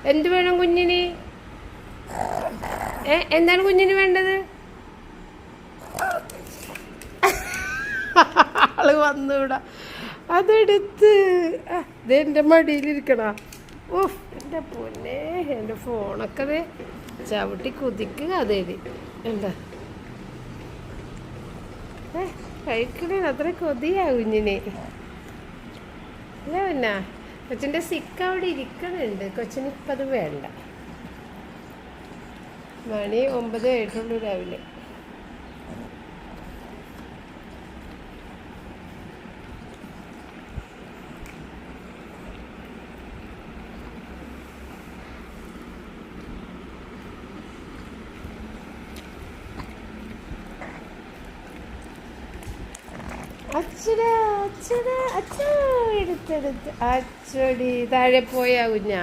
എന്ത് വേണം കുഞ്ഞിന്? എന്താണ് കുഞ്ഞിന് വേണ്ടത്? ആള് വന്നൂടാ, അതെടുത്ത് ഇതെൻ്റെ മടിയിലിരിക്കണ. ഓഹ് എൻ്റെ പൊന്നെ, എൻ്റെ ഫോണൊക്കെ അതെ ചവിട്ടി കുതിക്കുക. അതേല് എന്താ കഴിക്കണേ, അത്ര കൊതിയാ കുഞ്ഞിന് അല്ല. പിന്നെ കൊച്ചിൻ്റെ സിക്ക് അവിടെ ഇരിക്കണുണ്ട്. കൊച്ചിന് ഇപ്പം അത് വേണ്ട. മണി 9 ആയിട്ടുള്ളൂ രാവിലെ. അച്ഛടാ അച്ഛടാ അച്ഛ എടുത്തെടുത്ത് അച്ചടി താഴെ പോയാ കുഞ്ഞാ.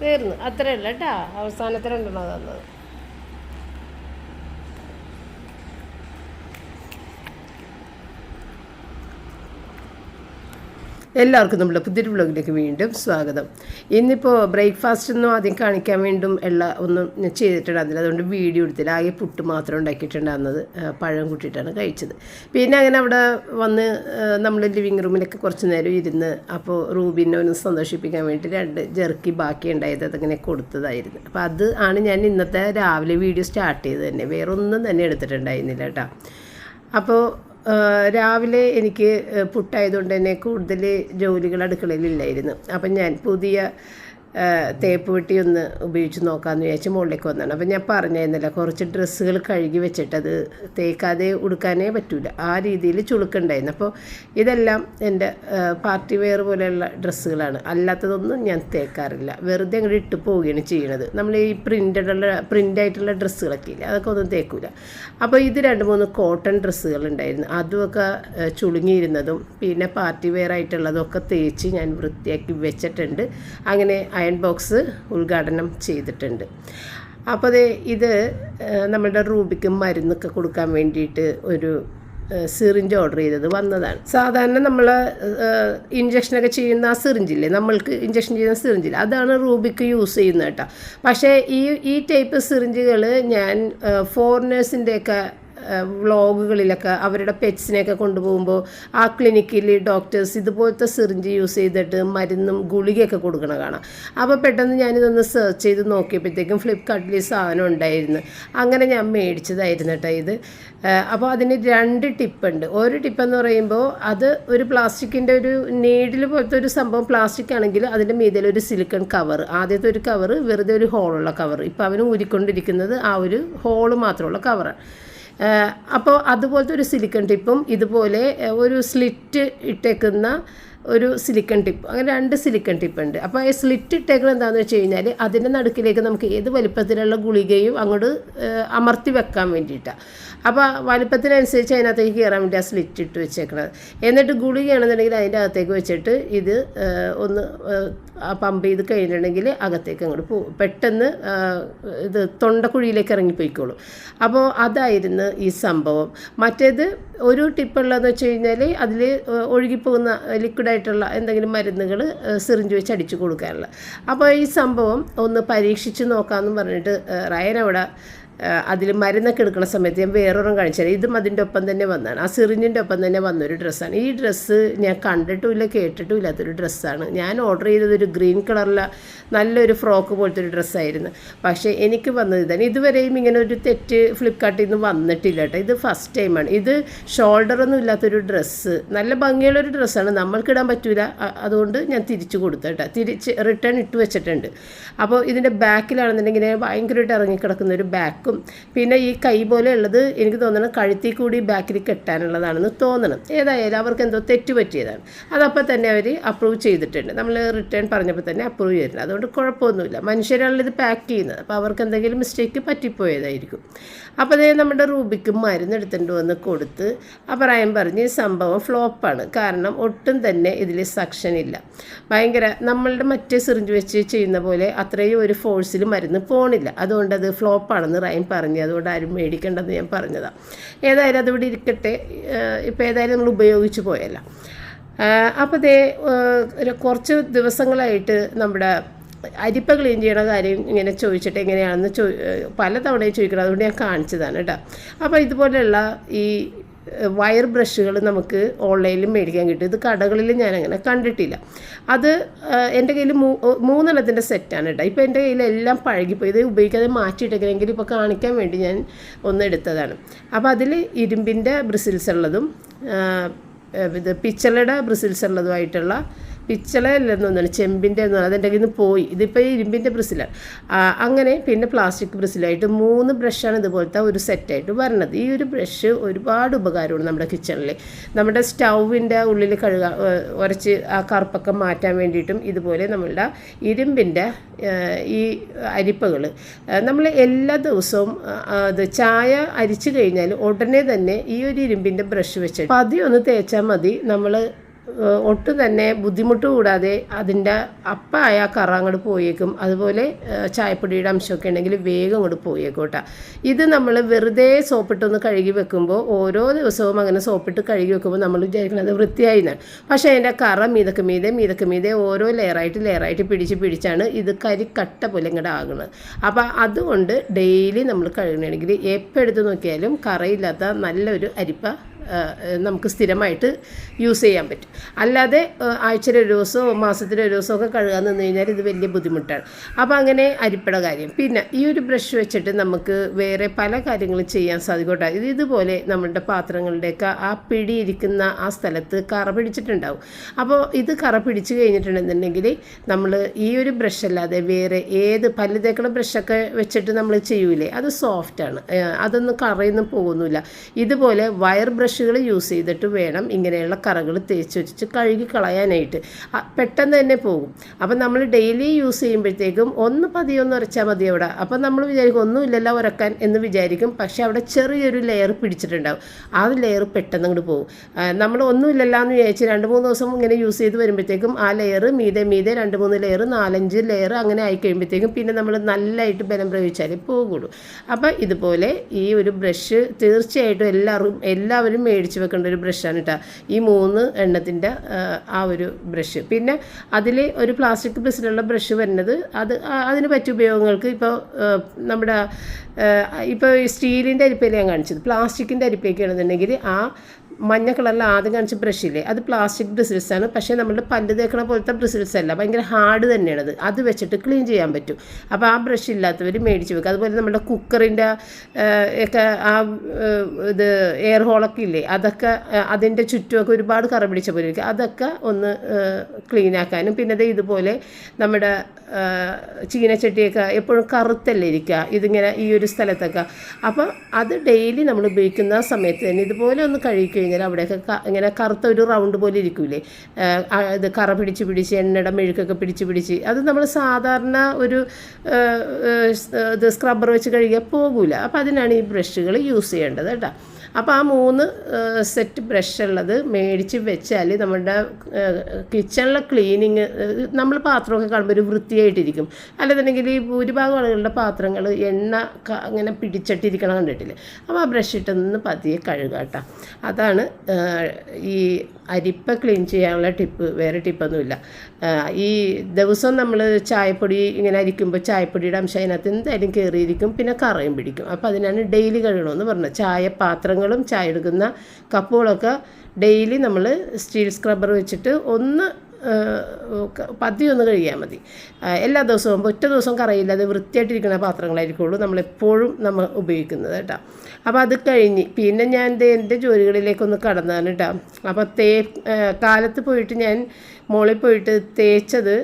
തീർന്നു, അത്രയല്ല കേട്ടാ. അവസാനത്തെ 2 തന്നത്. എല്ലാവർക്കും നമ്മുടെ പുതിയൊരു വ്ളോഗിലേക്ക് വീണ്ടും സ്വാഗതം. ഇന്നിപ്പോൾ ബ്രേക്ക്ഫാസ്റ്റ് ഒന്നും ആദ്യം കാണിക്കാൻ വേണ്ടും ഒന്നും ചെയ്തിട്ടുണ്ടായിരുന്നില്ല. അതുകൊണ്ട് വീഡിയോ എടുത്തില്ല. ആകെ പുട്ട് മാത്രം ഉണ്ടാക്കിയിട്ടുണ്ടായിരുന്നത്. പഴം കൂട്ടിയിട്ടാണ് കഴിച്ചത്. പിന്നെ അങ്ങനെ അവിടെ വന്ന് നമ്മൾ ലിവിങ് റൂമിലൊക്കെ കുറച്ച് നേരം ഇരുന്ന്, അപ്പോൾ റൂബിനെ ഒന്ന് സന്തോഷിപ്പിക്കാൻ വേണ്ടി 2 ജെർക്കി ബാക്കി ഉണ്ടായത് അതങ്ങനെ കൊടുത്തതായിരുന്നു. അപ്പോൾ അത് ആണ് ഞാൻ ഇന്നത്തെ രാവിലെ വീഡിയോ സ്റ്റാർട്ട് ചെയ്തത് തന്നെ. വേറൊന്നും തന്നെ എടുത്തിട്ടുണ്ടായിരുന്നില്ല കേട്ടോ. അപ്പോൾ രാവിലെ എനിക്ക് പുട്ടായതുകൊണ്ട് തന്നെ കൂടുതൽ ജോലികൾ അടുക്കളയിലില്ലായിരുന്നു. അപ്പം ഞാൻ പുതിയ തേപ്പ് വെട്ടി ഒന്ന് ഉപയോഗിച്ച് നോക്കാമെന്ന് വിചാരിച്ച് മുകളിലേക്ക് വന്നതാണ്. അപ്പം ഞാൻ പറഞ്ഞിരുന്നില്ല, കുറച്ച് ഡ്രസ്സുകൾ കഴുകി വെച്ചിട്ട് അത് തേക്കാതെ ഉടുക്കാനേ പറ്റില്ല, ആ രീതിയിൽ ചുളുക്കുണ്ടായിരുന്നു. അപ്പോൾ ഇതെല്ലാം എൻ്റെ പാർട്ടി വെയർ പോലെയുള്ള ഡ്രസ്സുകളാണ്. അല്ലാത്തതൊന്നും ഞാൻ തേക്കാറില്ല, വെറുതെ അങ്ങോട്ട് ഇട്ട് പോവുകയാണ് ചെയ്യണത്. നമ്മൾ ഈ പ്രിൻ്റായിട്ടുള്ള ഡ്രസ്സുകളൊക്കെ ഇല്ല, അതൊക്കെ ഒന്നും തേക്കില്ല. അപ്പോൾ ഇത് 2-3 കോട്ടൺ ഡ്രസ്സുകളുണ്ടായിരുന്നു. അതുമൊക്കെ ചുളുങ്ങിയിരുന്നതും പിന്നെ പാർട്ടി വെയർ ആയിട്ടുള്ളതൊക്കെ തേച്ച് ഞാൻ വൃത്തിയാക്കി വെച്ചിട്ടുണ്ട്. അങ്ങനെ അയൺ ബോക്സ് ഉദ്ഘാടനം ചെയ്തിട്ടുണ്ട്. അപ്പോൾ ഇത് നമ്മളുടെ റൂബിക്ക് മരുന്നൊക്കെ കൊടുക്കാൻ വേണ്ടിയിട്ട് ഒരു സിറിഞ്ച് ഓർഡർ ചെയ്തത് വന്നതാണ്. സാധാരണ നമ്മൾ ഇഞ്ചക്ഷനൊക്കെ ചെയ്യുന്ന ആ സിറിഞ്ചില്ലേ, നമ്മൾക്ക് ഇഞ്ചക്ഷൻ ചെയ്യുന്ന സിറിഞ്ചില്ല, അതാണ് റൂബിക്ക് യൂസ് ചെയ്യുന്നത് കേട്ടോ. പക്ഷേ ഈ ടൈപ്പ് സിറിഞ്ചുകൾ ഞാൻ ഫോറിനേഴ്സിൻ്റെയൊക്കെ വ്ളോഗുകളിലൊക്കെ അവരുടെ പെറ്റ്സിനെയൊക്കെ കൊണ്ടുപോകുമ്പോൾ ആ ക്ലിനിക്കിൽ ഡോക്ടേഴ്സ് ഇതുപോലത്തെ സിറിഞ്ച് യൂസ് ചെയ്തിട്ട് മരുന്നും ഗുളികയൊക്കെ കൊടുക്കണ കാണാം. അപ്പോൾ പെട്ടെന്ന് ഞാനിതൊന്ന് സെർച്ച് ചെയ്ത് നോക്കിയപ്പോഴത്തേക്കും ഫ്ലിപ്കാർട്ടിൽ ഈ സാധനം ഉണ്ടായിരുന്നു. അങ്ങനെ ഞാൻ മേടിച്ചതായിരുന്നു കേട്ടോ ഇത്. അപ്പോൾ അതിന് 2 ടിപ്പുണ്ട്. ഒരു ടിപ്പെന്ന് പറയുമ്പോൾ അത് ഒരു പ്ലാസ്റ്റിക്കിൻ്റെ ഒരു നീഡിൽ പോലത്തെ ഒരു സംഭവം, പ്ലാസ്റ്റിക് ആണെങ്കിൽ അതിൻ്റെ മീതിൽ ഒരു സിലിക്കൺ കവർ. ആദ്യത്തെ ഒരു കവർ വെറുതെ ഒരു ഹോളുള്ള കവർ, ഇപ്പോൾ അവന് ഊരിക്കൊണ്ടിരിക്കുന്നത് ആ ഒരു ഹോള് മാത്രമുള്ള കവറാണ്. അപ്പോൾ അതുപോലത്തെ ഒരു സിലിക്കൺ ടിപ്പും ഇതുപോലെ ഒരു സ്ലിറ്റ് ഇട്ടേക്കുന്ന ഒരു സിലിക്കൺ ടിപ്പ്, അങ്ങനെ 2 സിലിക്കൺ ടിപ്പ് ഉണ്ട്. അപ്പോൾ ഈ സ്ലിറ്റ് ഇട്ടേക്കുന്നത് എന്താണെന്ന് വെച്ച് കഴിഞ്ഞാൽ അതിൻ്റെ നടുക്കിലേക്ക് നമുക്ക് ഏത് വലിപ്പത്തിലുള്ള ഗുളികയും അങ്ങോട്ട് അമർത്തി വെക്കാൻ വേണ്ടിയിട്ടാണ്. അപ്പോൾ വലിപ്പത്തിനനുസരിച്ച് അതിനകത്തേക്ക് കയറാൻ വേണ്ടി ആ സ്ലിറ്റ് ഇട്ട് വെച്ചേക്കണത്. എന്നിട്ട് ഗുളികയാണെന്നുണ്ടെങ്കിൽ അതിൻ്റെ അകത്തേക്ക് വെച്ചിട്ട് ഇത് ഒന്ന് പമ്പ് ചെയ്ത് കഴിഞ്ഞിട്ടുണ്ടെങ്കിൽ അകത്തേക്ക് അങ്ങോട്ട് പോകും, പെട്ടെന്ന് ഇത് തൊണ്ടക്കുഴിയിലേക്ക് ഇറങ്ങിപ്പോയിക്കോളും. അപ്പോൾ അതായിരുന്നു ഈ സംഭവം. മറ്റേത് ഒരു ടിപ്പുള്ളതെന്ന് വെച്ച് കഴിഞ്ഞാൽ അതിൽ ഒഴുകിപ്പോകുന്ന ലിക്വിഡായിട്ടുള്ള എന്തെങ്കിലും മരുന്നുകൾ സിറിഞ്ച് വെച്ച് അടിച്ചു കൊടുക്കാനുള്ള. അപ്പോൾ ഈ സംഭവം ഒന്ന് പരീക്ഷിച്ച് നോക്കാമെന്ന് പറഞ്ഞിട്ട് റയൻ അവിടെ അതിൽ മരുന്നൊക്കെ എടുക്കുന്ന സമയത്ത് ഞാൻ വേറൊരെണ്ണം കാണിച്ചാൽ ഇതും അതിൻ്റെ ഒപ്പം തന്നെ വന്നതാണ്. ആ സിറിഞ്ചിൻ്റെ ഒപ്പം തന്നെ വന്നൊരു ഡ്രസ്സാണ്. ഈ ഡ്രസ്സ് ഞാൻ കണ്ടിട്ടുമില്ല കേട്ടിട്ടും ഇല്ലാത്തൊരു ഡ്രസ്സാണ്. ഞാൻ ഓർഡർ ചെയ്തത് ഒരു ഗ്രീൻ കളറിലെ നല്ലൊരു ഫ്രോക്ക് പോലത്തെ ഒരു ഡ്രസ്സായിരുന്നു. പക്ഷേ എനിക്ക് വന്നത് ഇതാണ്. ഇതുവരെയും ഇങ്ങനെ ഒരു തെറ്റ് ഫ്ലിപ്കാർട്ടിൽ നിന്ന് വന്നിട്ടില്ല കേട്ടോ. ഇത് ഫസ്റ്റ് ടൈമാണ്. ഇത് ഷോൾഡറൊന്നും ഇല്ലാത്തൊരു ഡ്രസ്സ്, നല്ല ഭംഗിയുള്ളൊരു ഡ്രസ്സാണ്, നമ്മൾക്കിടാൻ പറ്റില്ല. അതുകൊണ്ട് ഞാൻ തിരിച്ചു കൊടുത്തു കേട്ടോ, റിട്ടേൺ ഇട്ട് വെച്ചിട്ടുണ്ട്. അപ്പോൾ ഇതിൻ്റെ ബാക്കിലാണെന്നുണ്ടെങ്കിൽ ഭയങ്കരമായിട്ട് ഇറങ്ങിക്കിടക്കുന്ന ഒരു ബാക്ക്, പിന്നെ ഈ കൈ പോലെ ഉള്ളത് എനിക്ക് തോന്നണം കഴുത്തിൽ കൂടി ബാക്കിൽ കെട്ടാനുള്ളതാണെന്ന് തോന്നണം. ഏതായാലും അവർക്ക് എന്തോ തെറ്റ് പറ്റിയതാണ്. അതപ്പോൾ തന്നെ അവർ അപ്രൂവ് ചെയ്തിട്ടുണ്ട്. നമ്മൾ റിട്ടേൺ പറഞ്ഞപ്പോൾ തന്നെ അപ്രൂവ് ചെയ്തിട്ടുണ്ട്. അതുകൊണ്ട് കുഴപ്പമൊന്നുമില്ല. മനുഷ്യരാണല്ലോ ഇത് പാക്ക് ചെയ്യുന്നത്, അപ്പോൾ അവർക്ക് എന്തെങ്കിലും മിസ്റ്റേക്ക് പറ്റിപ്പോയതായിരിക്കും. അപ്പോൾ അതേ നമ്മുടെ റൂബിക്ക് മരുന്നെടുത്തിട്ട് വന്ന് കൊടുത്ത് അപ്പോൾ റയൻ പറഞ്ഞ് ഈ സംഭവം ഫ്ലോപ്പാണ്. കാരണം ഒട്ടും തന്നെ ഇതിൽ സക്ഷൻ ഇല്ല. ഭയങ്കര നമ്മളുടെ മറ്റേ സിറിഞ്ച് വെച്ച് ചെയ്യുന്ന പോലെ അത്രയും ഒരു ഫോഴ്സിൽ മരുന്ന് പോണില്ല. അതുകൊണ്ട് അത് ഫ്ലോപ്പാണെന്ന് റയൻ പറഞ്ഞു. അതുകൊണ്ട് ആരും മേടിക്കേണ്ടെന്ന് ഞാൻ പറഞ്ഞതാണ്. ഏതായാലും അതിവിടെ ഇരിക്കട്ടെ, ഇപ്പോൾ ഏതായാലും നമ്മൾ ഉപയോഗിച്ച് പോയല്ല. അപ്പോൾ കുറച്ച് ദിവസങ്ങളായിട്ട് നമ്മുടെ അരിപ്പ ക്ലീൻ ചെയ്യണ കാര്യം ഇങ്ങനെ ചോദിച്ചിട്ട് എങ്ങനെയാണെന്ന് പല തവണയും ചോദിക്കണം. അതുകൊണ്ട് ഞാൻ കാണിച്ചതാണ് കേട്ടോ. അപ്പോൾ ഇതുപോലെയുള്ള ഈ വയർ ബ്രഷുകൾ നമുക്ക് ഓൺലൈനിൽ മേടിക്കാൻ കിട്ടും. ഇത് കടകളിൽ ഞാനങ്ങനെ കണ്ടിട്ടില്ല. അത് എൻ്റെ കയ്യിൽ 3 സെറ്റാണ് കേട്ടോ. ഇപ്പോൾ എൻ്റെ കയ്യിലെല്ലാം പഴകിപ്പോയി. ഇത് ഉപയോഗിക്കാതെ മാറ്റിയിട്ടെങ്കിലും ഇപ്പോൾ കാണിക്കാൻ വേണ്ടി ഞാൻ ഒന്ന് എടുത്തതാണ്. അപ്പോൾ അതിൽ ഇരുമ്പിൻ്റെ ബ്രിസിൽസ് ഉള്ളതും ഇത് പിച്ചളയുടെ ബ്രിസിൽസ് ഉള്ളതുമായിട്ടുള്ള പിച്ചളയല്ലെന്നൊന്നാണ്, ചെമ്പിൻ്റെ ഒന്നാണ്. അതെൻ്റെ കയ്യിൽ നിന്ന് പോയി. ഇതിപ്പോൾ ഇരുമ്പിൻ്റെ ബ്രിസിലാണ്. അങ്ങനെ പിന്നെ പ്ലാസ്റ്റിക് ബ്രിസിലായിട്ട് 3 ബ്രഷാണ് ഇതുപോലത്തെ ഒരു സെറ്റായിട്ട് വരണത്. ഈ ഒരു ബ്രഷ് ഒരുപാട് ഉപകാരമാണ് നമ്മുടെ കിച്ചണിൽ. നമ്മുടെ സ്റ്റൗവിൻ്റെ ഉള്ളിൽ ഉരച്ച് ആ കറുപ്പൊക്കെ മാറ്റാൻ വേണ്ടിയിട്ടും ഇതുപോലെ നമ്മളുടെ ഇരുമ്പിൻ്റെ ഈ അരിപ്പകൾ നമ്മൾ എല്ലാ ദിവസവും അത് ചായ അരിച്ചു കഴിഞ്ഞാൽ ഉടനെ തന്നെ ഈ ഒരു ഇരുമ്പിൻ്റെ ബ്രഷ് വെച്ചിട്ട് പതിയൊന്ന് തേച്ചാൽ മതി. നമ്മൾ ഒട്ടും തന്നെ ബുദ്ധിമുട്ട് കൂടാതെ അതിൻ്റെ അപ്പായ കറ അങ്ങോട്ട് പോയേക്കും. അതുപോലെ ചായപ്പൊടിയുടെ അംശമൊക്കെ ഉണ്ടെങ്കിൽ വേഗം അങ്ങോട്ട് പോയേക്കും കേട്ടോ. ഇത് നമ്മൾ വെറുതെ സോപ്പിട്ടൊന്ന് കഴുകി വെക്കുമ്പോൾ ഓരോ ദിവസവും അങ്ങനെ സോപ്പിട്ട് കഴുകി വെക്കുമ്പോൾ നമ്മൾ വിചാരിക്കുന്നത് വൃത്തിയായിന്നാണ്. പക്ഷേ അതിൻ്റെ കറ മീതക്ക് മീതെ ഓരോ ലെയറായിട്ട് പിടിച്ചാണ് ഇത് കരിക്കട്ട പോലെ ഇങ്ങോട്ട് ആകുന്നത്. അപ്പോൾ അതുകൊണ്ട് ഡെയിലി നമ്മൾ കഴുകണമെങ്കിൽ എപ്പോൾ എടുത്ത് നോക്കിയാലും കറയില്ലാത്ത നല്ലൊരു അരിപ്പ നമുക്ക് സ്ഥിരമായിട്ട് യൂസ് ചെയ്യാൻ പറ്റും. അല്ലാതെ ആഴ്ചയിൽ ഒരു ദിവസമോ മാസത്തിൽ ഒരു ദിവസമൊക്കെ കഴുകാൻ നിന്ന് കഴിഞ്ഞാൽ ഇത് വലിയ ബുദ്ധിമുട്ടാണ്. അപ്പോൾ അങ്ങനെ അരിപ്പയുടെ കാര്യം. പിന്നെ ഈ ഒരു ബ്രഷ് വെച്ചിട്ട് നമുക്ക് വേറെ പല കാര്യങ്ങളും ചെയ്യാൻ സാധിക്കും കേട്ടോ. ഇതുപോലെ നമ്മളുടെ പാത്രങ്ങളുടെയൊക്കെ ആ പിടിയിരിക്കുന്ന ആ സ്ഥലത്ത് കറ പിടിച്ചിട്ടുണ്ടാവും. അപ്പോൾ ഇത് കറ പിടിച്ച് കഴിഞ്ഞിട്ടുണ്ടെന്നുണ്ടെങ്കിൽ നമ്മൾ ഈ ഒരു ബ്രഷ് അല്ലാതെ വേറെ ഏത് പല്ല് തേക്കണ ബ്രഷൊക്കെ വെച്ചിട്ട് നമ്മൾ ചെയ്യൂലേ, അത് സോഫ്റ്റാണ്, അതൊന്നും കറയൊന്നും പോകുന്നില്ല. ഇതുപോലെ വയർ ബ്രഷുകൾ യൂസ് ചെയ്തിട്ട് വേണം ഇങ്ങനെയുള്ള കറകൾ തേച്ച് വെച്ച് കഴുകി കളയാനായിട്ട്. പെട്ടെന്ന് തന്നെ പോകും. അപ്പം നമ്മൾ ഡെയിലി യൂസ് ചെയ്യുമ്പോഴത്തേക്കും പതിയെ ഉരച്ചാൽ മതി അവിടെ. അപ്പം നമ്മൾ വിചാരിക്കും ഒന്നുമില്ലല്ലോ ഉരക്കാൻ എന്ന് വിചാരിക്കും. പക്ഷേ അവിടെ ചെറിയൊരു ലെയർ പിടിച്ചിട്ടുണ്ടാവും. ആ ലെയർ പെട്ടെന്ന് അങ്ങോട്ട് പോകും. നമ്മൾ ഒന്നുമില്ലല്ലോ എന്ന് വിചാരിച്ച് 2-3 ദിവസം ഇങ്ങനെ യൂസ് ചെയ്ത് വരുമ്പോഴത്തേക്കും ആ ലെയർ മീതെ 2-3 ലെയർ 4-5 ലെയർ അങ്ങനെ ആയി കഴിയുമ്പോഴത്തേക്കും പിന്നെ നമ്മൾ നല്ലതായിട്ട് ബലം പ്രയോഗിച്ചാലേ പോകുള്ളൂ. അപ്പം ഇതുപോലെ ഈ ഒരു ബ്രഷ് തീർച്ചയായിട്ടും എല്ലാവരും മേടിച്ച് വെക്കേണ്ട ഒരു ബ്രഷാണ് കേട്ടോ ഈ 3 എണ്ണത്തിൻ്റെ ആ ഒരു ബ്രഷ്. പിന്നെ അതിൽ ഒരു പ്ലാസ്റ്റിക് ബ്രഷിലുള്ള ബ്രഷ് വരുന്നത് അതിന് പറ്റിയ ഉപയോഗങ്ങൾക്ക് നമ്മുടെ ഇപ്പോൾ സ്റ്റീലിൻ്റെ അരിപ്പയിൽ ഞാൻ കാണിച്ചത്. പ്ലാസ്റ്റിക്കിൻ്റെ അരിപ്പയൊക്കെയാണെന്നുണ്ടെങ്കിൽ ആ മഞ്ഞ കളറിൽ ആദ്യം കാണിച്ച ബ്രഷില്ലേ, അത് പ്ലാസ്റ്റിക് ബ്രിസിൽസാണ്. പക്ഷേ നമ്മളുടെ പല്ല് തേക്കണ പോലത്തെ ബ്രിസിൽസ് അല്ല, ഭയങ്കര ഹാർഡ് തന്നെയാണത്. അത് വെച്ചിട്ട് ക്ലീൻ ചെയ്യാൻ പറ്റും. അപ്പോൾ ആ ബ്രഷ് ഇല്ലാത്തവർ മേടിച്ച് വെക്കുക. അതുപോലെ നമ്മുടെ കുക്കറിൻ്റെ ഒക്കെ ആ ഇത് എയർ ഹോളൊക്കെ ഇല്ലേ, അതൊക്കെ അതിൻ്റെ ചുറ്റുമൊക്കെ ഒരുപാട് കറ പിടിച്ച പോലെ ഇരിക്കും. അതൊക്കെ ഒന്ന് ക്ലീനാക്കാനും പിന്നെ ഇതുപോലെ നമ്മുടെ ചീനച്ചട്ടിയൊക്കെ എപ്പോഴും കറുത്തല്ലേ ഇരിക്കുക ഇതിങ്ങനെ ഈ ഒരു സ്ഥലത്തൊക്കെ. അപ്പോൾ അത് ഡെയിലി നമ്മൾ ഉപയോഗിക്കുന്ന സമയത്ത് തന്നെ ഇതുപോലെ ഒന്ന് കഴുകി കഴിഞ്ഞാൽ അവിടെയൊക്കെ ഇങ്ങനെ കറുത്ത ഒരു റൗണ്ട് പോലെ ഇരിക്കൂലേ, ഇത് കറ പിടിച്ച് എണ്ണയുടെ മെഴുക്കൊക്കെ പിടിച്ച് അത് നമ്മൾ സാധാരണ ഒരു ഇത് സ്ക്രബ്ബർ വെച്ച് കഴുകിയാൽ പോകില്ല. അപ്പോൾ അതിനാണ് ഈ ബ്രഷുകൾ യൂസ് ചെയ്യേണ്ടത് കേട്ടോ. അപ്പോൾ ആ 3 സെറ്റ് ബ്രഷ് ഉള്ളത് മേടിച്ച് വെച്ചാൽ നമ്മുടെ കിച്ചണിലെ ക്ലീനിങ് നമ്മൾ പാത്രമൊക്കെ കാണുമ്പോൾ ഒരു വൃത്തിയായിട്ടിരിക്കും. അല്ലെന്നുണ്ടെങ്കിൽ ഈ ഭൂരിഭാഗം ആളുകളുടെ പാത്രങ്ങൾ എണ്ണ അങ്ങനെ പിടിച്ചിട്ടിരിക്കണം കണ്ടിട്ടില്ലേ. അപ്പോൾ ആ ബ്രഷ് ഇട്ടൊന്ന് പതിയെ കഴുകുക കേട്ടോ. അതാണ് ഈ അരിപ്പ ക്ലീൻ ചെയ്യാനുള്ള ടിപ്പ്. വേറെ ടിപ്പൊന്നുമില്ല. ഈ ദിവസം നമ്മൾ ചായപ്പൊടി ഇങ്ങനെ അരിക്കുമ്പോൾ ചായപ്പൊടിയുടെ അംശം അതിനകത്ത് എന്തായാലും കയറിയിരിക്കും, പിന്നെ കറയും പിടിക്കും. അപ്പോൾ അതിനാണ് ഡെയിലി കഴുകണമെന്ന് പറഞ്ഞത്. ചായ പാത്രങ്ങളും ചായ എടുക്കുന്ന കപ്പുകളൊക്കെ ഡെയിലി നമ്മൾ സ്റ്റീൽ സ്ക്രബ്ബർ വെച്ചിട്ട് പതിയൊന്ന് കഴുകിയാൽ മതി. എല്ലാ ദിവസവും ഒറ്റ ദിവസം കറയില്ലാതെ വൃത്തിയായിട്ടിരിക്കുന്ന പാത്രങ്ങളായിരിക്കുള്ളൂ നമ്മളെപ്പോഴും ഉപയോഗിക്കുന്നത് കേട്ടോ. അപ്പോൾ അത് കഴിഞ്ഞ് പിന്നെ ഞാൻ എൻ്റെ ജോലികളിലേക്കൊന്ന് കടന്നതാണ് കേട്ടോ. അപ്പോൾ കാലത്ത് പോയിട്ട് ഞാൻ മുകളിൽ പോയിട്ട് തേച്ചത്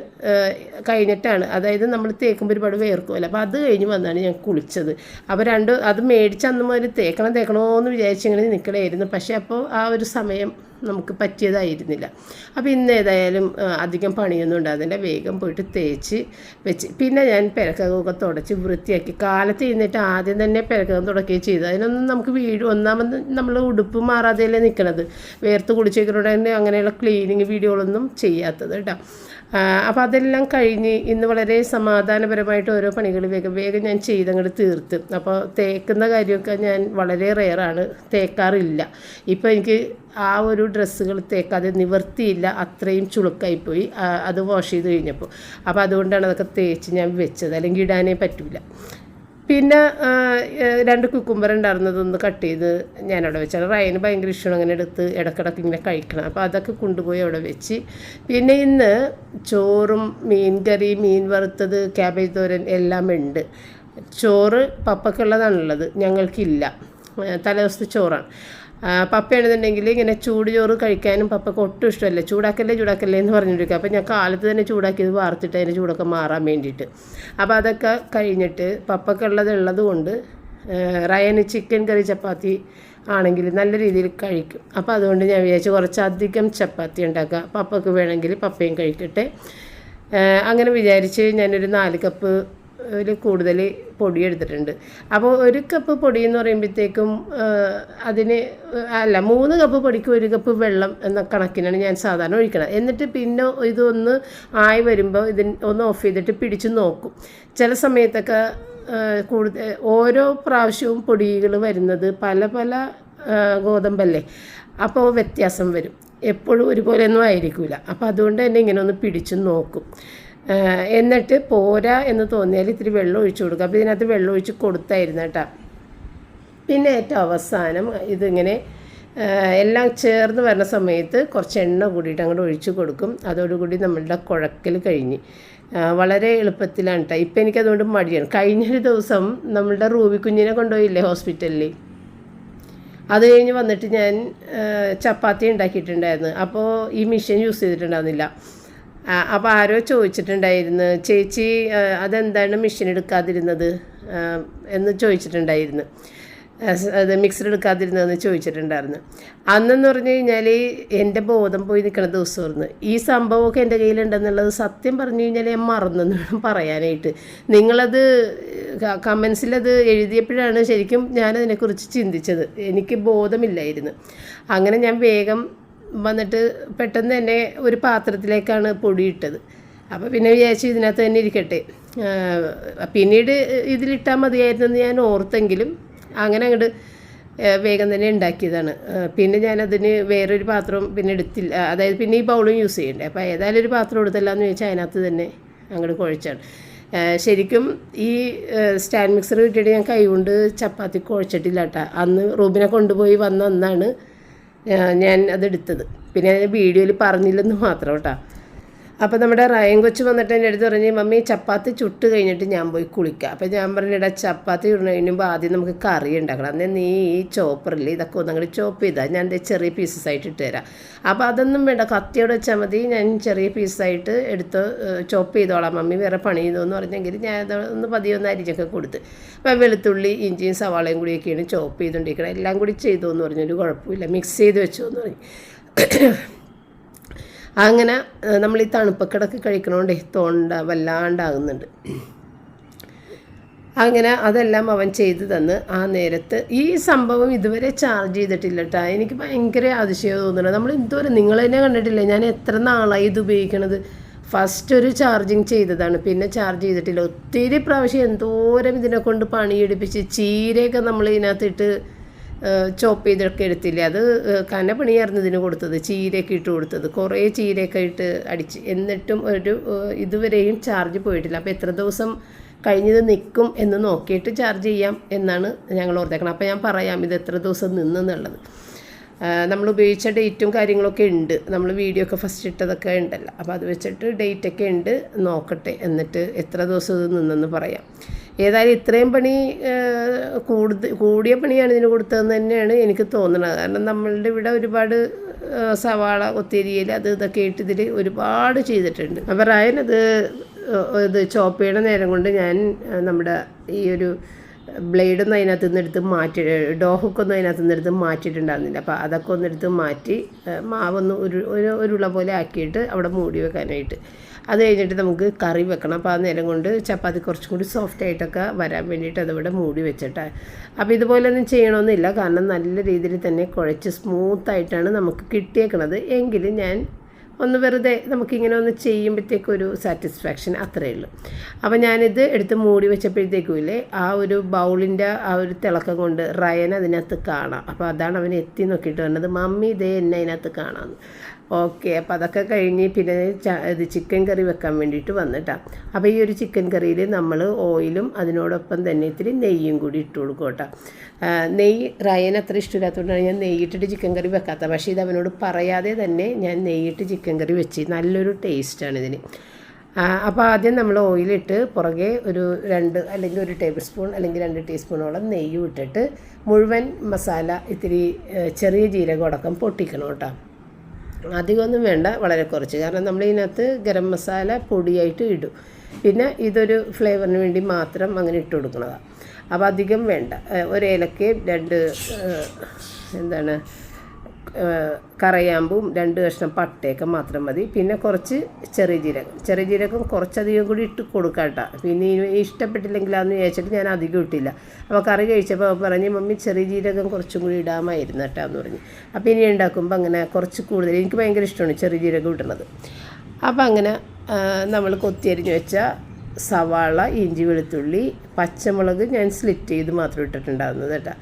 കഴിഞ്ഞിട്ടാണ്. അതായത് നമ്മൾ തേക്കുമ്പോൾ ഒരുപാട് വേർക്കുമല്ലോ. അപ്പോൾ അത് കഴിഞ്ഞ് വന്നാണ് ഞാൻ കുളിച്ചത്. അപ്പോൾ അത് മേടിച്ച് അന്ന് മുതൽ തേക്കണമെന്ന് വിചാരിച്ചിങ്ങനെ നിൽക്കണമായിരുന്നു. പക്ഷേ അപ്പോൾ ആ ഒരു സമയം നമുക്ക് പറ്റിയതായിരുന്നില്ല. അപ്പോൾ ഇന്ന് ഏതായാലും അധികം പണിയൊന്നും ഉണ്ടാകുന്നില്ല. വേഗം പോയിട്ട് തേച്ച് വെച്ച് പിന്നെ ഞാൻ പെരക്കകമൊക്കെ തുടച്ച് വൃത്തിയാക്കി. കാലത്ത് ഇരുന്നിട്ട് ആദ്യം തന്നെ പെരക്കകം തുടക്കുകയും ചെയ്തു. അതിനൊന്നും നമുക്ക് ഒന്നാമത് നമ്മൾ ഉടുപ്പ് മാറാതെയല്ലേ നിൽക്കണത്. വേർത്ത് കുളിച്ചേക്കുന്നതുകൊണ്ട് തന്നെ അങ്ങനെയുള്ള ക്ലീനിങ് വീഡിയോകളൊന്നും ചെയ്യാത്തത് കേട്ടോ. അപ്പോൾ അതെല്ലാം കഴിഞ്ഞ് ഇന്ന് വളരെ സമാധാനപരമായിട്ട് ഓരോ പണികൾ വേഗം വേഗം ഞാൻ ചെയ്തങ്ങോട്ട് തീർത്ത്. അപ്പോൾ തേക്കുന്ന കാര്യമൊക്കെ ഞാൻ വളരെ റെയറാണ്, തേക്കാറില്ല. ഇപ്പോൾ എനിക്ക് ആ ഒരു ഡ്രസ്സുകൾ തേക്കാതെ നിവർത്തിയില്ല, അത്രയും ചുളുക്കായിപ്പോയി അത് വാഷ് ചെയ്ത് കഴിഞ്ഞപ്പോൾ. അപ്പോൾ അതുകൊണ്ടാണ് അതൊക്കെ തേച്ച് ഞാൻ വെച്ചത്, അല്ലെങ്കിൽ ഇടാനേ പറ്റില്ല. പിന്നെ 2 കുക്കുംബർ ഉണ്ടായിരുന്നതൊന്ന് കട്ട് ചെയ്ത് ഞാനവിടെ വെച്ചാൽ റയന് ഭയങ്കര ഇഷ്ടമാണ് അങ്ങനെ എടുത്ത് ഇടക്കിടക്ക് ഇങ്ങനെ കഴിക്കണം. അപ്പോൾ അതൊക്കെ കൊണ്ടുപോയി അവിടെ വെച്ച്. പിന്നെ ഇന്ന് ചോറും മീൻ കറി, മീൻ വറുത്തത്, ക്യാബേജ് തോരൻ എല്ലാം ഉണ്ട്. ചോറ് പപ്പക്കുള്ളതാണുള്ളത്, ഞങ്ങൾക്കില്ല, തലേദിവസത്തെ ചോറാണ്. പപ്പയാണെന്നുണ്ടെങ്കിൽ ഇങ്ങനെ ചൂട് ചോറ് കഴിക്കാനും പപ്പയ്ക്ക് ഒട്ടും ഇഷ്ടമല്ല. ചൂടാക്കല്ലേ എന്ന് പറഞ്ഞിരിക്കുക. അപ്പോൾ ഞാൻ കാലത്ത് തന്നെ ചൂടാക്കിയത് വാർത്തിട്ട് അതിൻ്റെ ചൂടൊക്കെ മാറാൻ വേണ്ടിയിട്ട്. അപ്പോൾ അതൊക്കെ കഴിഞ്ഞിട്ട് പപ്പയ്ക്കുള്ളത് കൊണ്ട് റയന് ചിക്കൻ കറി ചപ്പാത്തി ആണെങ്കിൽ നല്ല രീതിയിൽ കഴിക്കും. അപ്പോൾ അതുകൊണ്ട് ഞാൻ വിചാരിച്ചു കുറച്ചധികം ചപ്പാത്തി ഉണ്ടാക്കുക, പപ്പയ്ക്ക് വേണമെങ്കിൽ പപ്പയും കഴിക്കട്ടെ. അങ്ങനെ വിചാരിച്ച് ഞാനൊരു 4 കപ്പ് കൂടുതൽ പൊടി എടുത്തിട്ടുണ്ട്. അപ്പോൾ 1 കപ്പ് പൊടി എന്ന് പറയുമ്പോഴത്തേക്കും അതിന് 3 കപ്പ് പൊടിക്ക് 1 കപ്പ് വെള്ളം എന്ന കണക്കിനാണ് ഞാൻ സാധാരണ ഒഴിക്കണം. എന്നിട്ട് പിന്നെ ഇതൊന്ന് ആയി വരുമ്പോൾ ഒന്ന് ഓഫ് ചെയ്തിട്ട് പിടിച്ച് നോക്കും. ചില സമയത്തൊക്കെ ഓരോ പ്രാവശ്യവും പൊടികൾ വരുന്നത് പല ഗോതമ്പല്ലേ, അപ്പോൾ വ്യത്യാസം വരും, എപ്പോഴും ഒരുപോലെയൊന്നും ആയിരിക്കില്ല. അപ്പോൾ അതുകൊണ്ട് തന്നെ ഇങ്ങനെ ഒന്ന് പിടിച്ച് നോക്കും. എന്നിട്ട് പോരാ എന്ന് തോന്നിയാൽ ഇത്തിരി വെള്ളം ഒഴിച്ച് കൊടുക്കുക. അപ്പോൾ ഇതിനകത്ത് വെള്ളം ഒഴിച്ച് കൊടുത്തായിരുന്നു കേട്ടോ. പിന്നെ ഏറ്റവും അവസാനം ഇതിങ്ങനെ എല്ലാം ചേർന്ന് വരുന്ന സമയത്ത് കുറച്ച് എണ്ണ കൂടിയിട്ട് അങ്ങോട്ട് ഒഴിച്ച് കൊടുക്കും. അതോടുകൂടി നമ്മളുടെ കുഴക്കൽ കഴിഞ്ഞ് വളരെ എളുപ്പത്തിലാണ് കേട്ടോ. ഇപ്പം എനിക്കതുകൊണ്ട് മടിയാണ്. കഴിഞ്ഞൊരു ദിവസം നമ്മളുടെ റൂബി കുഞ്ഞിനെ കൊണ്ടുപോയില്ലേ ഹോസ്പിറ്റലിൽ, അത് കഴിഞ്ഞ് വന്നിട്ട് ഞാൻ ചപ്പാത്തി ഉണ്ടാക്കിയിട്ടുണ്ടായിരുന്നു. അപ്പോൾ ഈ മെഷീൻ യൂസ് ചെയ്തിട്ടുണ്ടായിരുന്നില്ല. അപ്പോൾ ആരോ ചോദിച്ചിട്ടുണ്ടായിരുന്നു, ചേച്ചി അതെന്താണ് മെഷീൻ എടുക്കാതിരുന്നത് എന്ന് ചോദിച്ചിട്ടുണ്ടായിരുന്നു, അത് മിക്സർ എടുക്കാതിരുന്നതെന്ന് ചോദിച്ചിട്ടുണ്ടായിരുന്നു. അന്നെന്ന് പറഞ്ഞു കഴിഞ്ഞാൽ എൻ്റെ ബോധം പോയി നിൽക്കുന്ന ദിവസമായിരുന്നു. ഈ സംഭവമൊക്കെ എൻ്റെ കയ്യിലുണ്ടെന്നുള്ളത് സത്യം പറഞ്ഞു കഴിഞ്ഞാൽ ഞാൻ മറന്നെന്ന് വേണം പറയാനായിട്ട്. നിങ്ങളത് കമൻസിലത് എഴുതിയപ്പോഴാണ് ശരിക്കും ഞാനതിനെക്കുറിച്ച് ചിന്തിച്ചത്. എനിക്ക് ബോധമില്ലായിരുന്നു. അങ്ങനെ ഞാൻ വേഗം വന്നിട്ട് പെട്ടെന്ന് തന്നെ ഒരു പാത്രത്തിലേക്കാണ് പൊടിയിട്ടത്. അപ്പോൾ പിന്നെ വിചാരിച്ചു ഇതിനകത്ത് തന്നെ ഇരിക്കട്ടെ, പിന്നീട് ഇതിലിട്ടാൽ മതിയായിരുന്നെന്ന് ഞാൻ ഓർത്തെങ്കിലും അങ്ങനെ അങ്ങോട്ട് വേഗം തന്നെ ഉണ്ടാക്കിയതാണ്. പിന്നെ ഞാനതിന് വേറൊരു പാത്രം പിന്നെ എടുത്തില്ല, അതായത് പിന്നെ ഈ ബൗളും യൂസ് ചെയ്യണ്ടേ. അപ്പോൾ ഏതായാലും ഒരു പാത്രം എടുത്തില്ലാന്ന് ചോദിച്ചാൽ അതിനകത്ത് തന്നെ അങ്ങോട്ട് കുഴച്ചാണ്. ശരിക്കും ഈ സ്റ്റാൻഡ് മിക്സർ കിട്ടിയിട്ട് ഞാൻ കൈകൊണ്ട് ചപ്പാത്തി കുഴച്ചിട്ടില്ല കേട്ടോ. അന്ന് റൂബിനെ കൊണ്ടുപോയി വന്ന അന്നാണ് ഞാൻ അതെടുത്തത്. പിന്നെ ഞാൻ വീഡിയോയിൽ പറഞ്ഞില്ലെന്ന് മാത്രം കേട്ടോ. അപ്പോൾ നമ്മുടെ റയൻ കൊച്ച് വന്നിട്ട് എൻ്റെ അടുത്ത് പറഞ്ഞ് മമ്മി ചപ്പാത്തി ചുട്ട് കഴിഞ്ഞിട്ട് ഞാൻ പോയി കുളിക്കാം. അപ്പോൾ ഞാൻ പറഞ്ഞിടാ ചപ്പാത്തി ചുടുന്നതിന് മുമ്പ് ആദ്യം നമുക്ക് കറി ഉണ്ടാക്കണം, അന്നേ നീ ഈ ചോപ്പറിൽ ഇതൊക്കെ ഒന്ന് അങ്ങോട്ട് ചോപ്പ് ചെയ്താൽ ഞാൻ ചെറിയ പീസസ് ആയിട്ട് ഇട്ട് തരാം. അപ്പോൾ അതൊന്നും വേണ്ട, കത്തിയോടെ വെച്ചാൽ മതി, ഞാൻ ചെറിയ പീസായിട്ട് എടുത്ത് ചോപ്പ് ചെയ്തോളാം മമ്മി, വേറെ പണി ചെയ്തോന്ന് പറഞ്ഞെങ്കിൽ ഞാൻ അതൊന്ന് പതിയൊന്ന് അരിഞ്ഞൊക്കെ കൊടുത്ത്. അപ്പോൾ വെളുത്തുള്ളി ഇഞ്ചിയും സവാളയും കൂടിയൊക്കെയാണ് ചോപ്പ് ചെയ്തുകൊണ്ടിരിക്കണം. എല്ലാം കൂടി ചെയ്തു എന്ന് പറഞ്ഞൊരു കുഴപ്പമില്ല, മിക്സ് ചെയ്ത് വെച്ചോ എന്ന് പറഞ്ഞു. അങ്ങനെ നമ്മൾ ഈ തണുപ്പൊക്കിടക്ക് കഴിക്കണോണ്ടേ തൊണ്ട വല്ലാണ്ടാകുന്നുണ്ട്. അങ്ങനെ അതെല്ലാം അവൻ ചെയ്തു തന്ന് ആ നേരത്ത്. ഈ സംഭവം ഇതുവരെ ചാർജ് ചെയ്തിട്ടില്ല കേട്ടോ. എനിക്ക് ഭയങ്കര അതിശയം തോന്നുന്നത്. നമ്മൾ എന്തോരം നിങ്ങൾ തന്നെ കണ്ടിട്ടില്ലേ, ഞാൻ എത്ര നാളായി ഇത് ഉപയോഗിക്കണത്. ഫസ്റ്റ് ഒരു ചാർജിങ് ചെയ്തതാണ്, പിന്നെ ചാർജ് ചെയ്തിട്ടില്ല. ഒത്തിരി പ്രാവശ്യം എന്തോരം ഇതിനെ കൊണ്ട് പണിയെടുപ്പിച്ച് ചീരയൊക്കെ നമ്മൾ ഇതിനകത്തിട്ട് ചോപ്പ് ചെയ്തൊക്കെ എടുത്തില്ലേ, അത് കനപ്പണിയായിരുന്നു ഇതിന് കൊടുത്തത്. ചീരയൊക്കെ ഇട്ട് കൊടുത്തത്, കുറേ ചീരയൊക്കെ ഇട്ട് അടിച്ച്, എന്നിട്ടും ഇതുവരെയും ചാർജ് പോയിട്ടില്ല. അപ്പോൾ എത്ര ദിവസം കഴിഞ്ഞത് നിൽക്കും എന്ന് നോക്കിയിട്ട് ചാർജ് ചെയ്യാം എന്നാണ് ഞങ്ങൾ ഓർത്തേക്കണം. അപ്പോൾ ഞാൻ പറയാം ഇത് എത്ര ദിവസം നിന്നെന്നുള്ളത്. നമ്മൾ ഉപയോഗിച്ച ഡേറ്റും കാര്യങ്ങളൊക്കെ ഉണ്ട്, നമ്മൾ വീഡിയോ ഒക്കെ ഫസ്റ്റ് ഇട്ടതൊക്കെ ഉണ്ടല്ലോ. അപ്പോൾ അത് വെച്ചിട്ട് ഡേറ്റൊക്കെ ഉണ്ട്, നോക്കട്ടെ, എന്നിട്ട് എത്ര ദിവസം ഇത് നിന്നെന്ന് പറയാം. ഏതായാലും ഇത്രയും പണി കൂടിയ പണിയാണ് ഇതിന് കൊടുത്തതെന്ന് തന്നെയാണ് എനിക്ക് തോന്നുന്നത്. കാരണം നമ്മളുടെ ഇവിടെ ഒരുപാട് സവാള കൊത്തിരിയിൽ അത് ഇതൊക്കെ ഇട്ട് ഇതിൽ ഒരുപാട് ചെയ്തിട്ടുണ്ട്. അപ്പോൾ റയനത് ഇത് ചോപ്പ് ചെയ്യണ നേരം കൊണ്ട് ഞാൻ നമ്മുടെ ഈ ഒരു ബ്ലേഡൊന്നും അതിനകത്ത് നിന്ന് എടുത്ത് മാറ്റി, ഡോഹൊക്കൊന്നും അതിനകത്ത് നിന്ന് എടുത്ത് മാറ്റിയിട്ടുണ്ടായിരുന്നില്ല. അപ്പോൾ അതൊക്കെ ഒന്നെടുത്ത് മാറ്റി മാവൊന്ന് ഒരു ഉള്ള പോലെ ആക്കിയിട്ട് അവിടെ മൂടി വെക്കാനായിട്ട്. അത് കഴിഞ്ഞിട്ട് നമുക്ക് കറി വെക്കണം. അപ്പോൾ ആ നേരം കൊണ്ട് ചപ്പാത്തി കുറച്ചും കൂടി സോഫ്റ്റ് ആയിട്ടൊക്കെ വരാൻ വേണ്ടിയിട്ട് അതിവിടെ മൂടി വെച്ചിട്ടാണ്. അപ്പോൾ ഇതുപോലൊന്നും ചെയ്യണമെന്നില്ല, കാരണം നല്ല രീതിയിൽ തന്നെ കുഴച്ച് സ്മൂത്തായിട്ടാണ് നമുക്ക് കിട്ടിയേക്കണത്. എങ്കിലും ഞാൻ ഒന്ന് വെറുതെ നമുക്കിങ്ങനെ ഒന്ന് ചെയ്യുമ്പോഴത്തേക്കൊരു സാറ്റിസ്ഫാക്ഷൻ അത്രയേ ഉള്ളൂ. അപ്പോൾ ഞാനിത് എടുത്ത് മൂടി വെച്ചപ്പോഴത്തേക്കും ഇല്ലേ ആ ഒരു ബൗളിൻ്റെ ആ ഒരു തിളക്കം കൊണ്ട് റയൻ അതിനകത്ത് കാണാം. അപ്പോൾ അതാണ് അവൻ എത്തി നോക്കിയിട്ട് പറഞ്ഞത്, മമ്മി ഇതേ എന്നെ അതിനകത്ത് കാണാമെന്ന്. ഓക്കെ, അപ്പോൾ അതൊക്കെ കഴിഞ്ഞ് പിന്നെ ഇത് ചിക്കൻ കറി വെക്കാൻ വേണ്ടിയിട്ട് വന്നിട്ടാണ്. അപ്പോൾ ഈ ഒരു ചിക്കൻ കറിയിൽ നമ്മൾ ഓയിലും അതിനോടൊപ്പം തന്നെ ഇത്തിരി നെയ്യും കൂടി ഇട്ട് കൊടുക്കും കേട്ടോ. നെയ്യ് റയൻ അത്ര ഇഷ്ടമില്ലാത്തതുകൊണ്ടാണ് ഞാൻ നെയ്യിട്ടിട്ട് ചിക്കൻ കറി വെക്കാത്തത്. പക്ഷേ ഇത് അവനോട് പറയാതെ തന്നെ ഞാൻ നെയ്യിട്ട് ചിക്കൻ കറി വെച്ച് നല്ലൊരു ടേസ്റ്റാണ് ഇതിന്. അപ്പോൾ ആദ്യം നമ്മൾ ഓയിലിട്ട് പുറകെ ഒരു 2 അല്ലെങ്കിൽ 1 ടേബിൾ സ്പൂൺ അല്ലെങ്കിൽ 2 ടീസ്പൂണോളം നെയ്യ് ഇട്ടിട്ട് മുഴുവൻ മസാല ഇത്തിരി ചെറിയ ജീരകം അടക്കം പൊട്ടിക്കണം കേട്ടോ. അധികമൊന്നും വേണ്ട, വളരെ കുറച്ച്. കാരണം നമ്മളിതിനകത്ത് ഗരം മസാല പൊടിയായിട്ട് ഇടും. പിന്നെ ഇതൊരു ഫ്ലേവറിന് വേണ്ടി മാത്രം അങ്ങനെ ഇട്ട് കൊടുക്കുന്നതാണ്. അപ്പോൾ അധികം വേണ്ട. ഒരു ഏലക്കയും 2 കറയാമ്പും 2 കഷ്ണം പട്ടയൊക്കെ മാത്രം മതി. പിന്നെ കുറച്ച് ചെറിയ ജീരകം കുറച്ചധികം കൂടി ഇട്ട് കൊടുക്കാം കേട്ടോ. പിന്നെ ഇഷ്ടപ്പെട്ടില്ലെങ്കിലാന്ന് വിചാരിച്ചിട്ട് ഞാൻ അധികം ഇട്ടില്ല. അപ്പോൾ കറി കഴിച്ചപ്പോൾ പറഞ്ഞ് മമ്മി ചെറിയ ജീരകം കുറച്ചും കൂടി ഇടാമായിരുന്നു കേട്ടോ എന്ന് പറഞ്ഞു. അപ്പോൾ ഇനി ഉണ്ടാക്കുമ്പോൾ അങ്ങനെ കുറച്ച് കൂടുതൽ എനിക്ക് ഭയങ്കര ഇഷ്ടമാണ് ചെറിയ ജീരകം ഇടുന്നത്. അപ്പോൾ അങ്ങനെ നമ്മൾ കൊത്തിയരിഞ്ഞ് വെച്ച സവാള, ഇഞ്ചി, വെളുത്തുള്ളി, പച്ചമുളക് ഞാൻ സ്ലിറ്റ് ചെയ്ത് മാത്രം ഇട്ടിട്ടുണ്ടാകുന്നത് കേട്ടോ.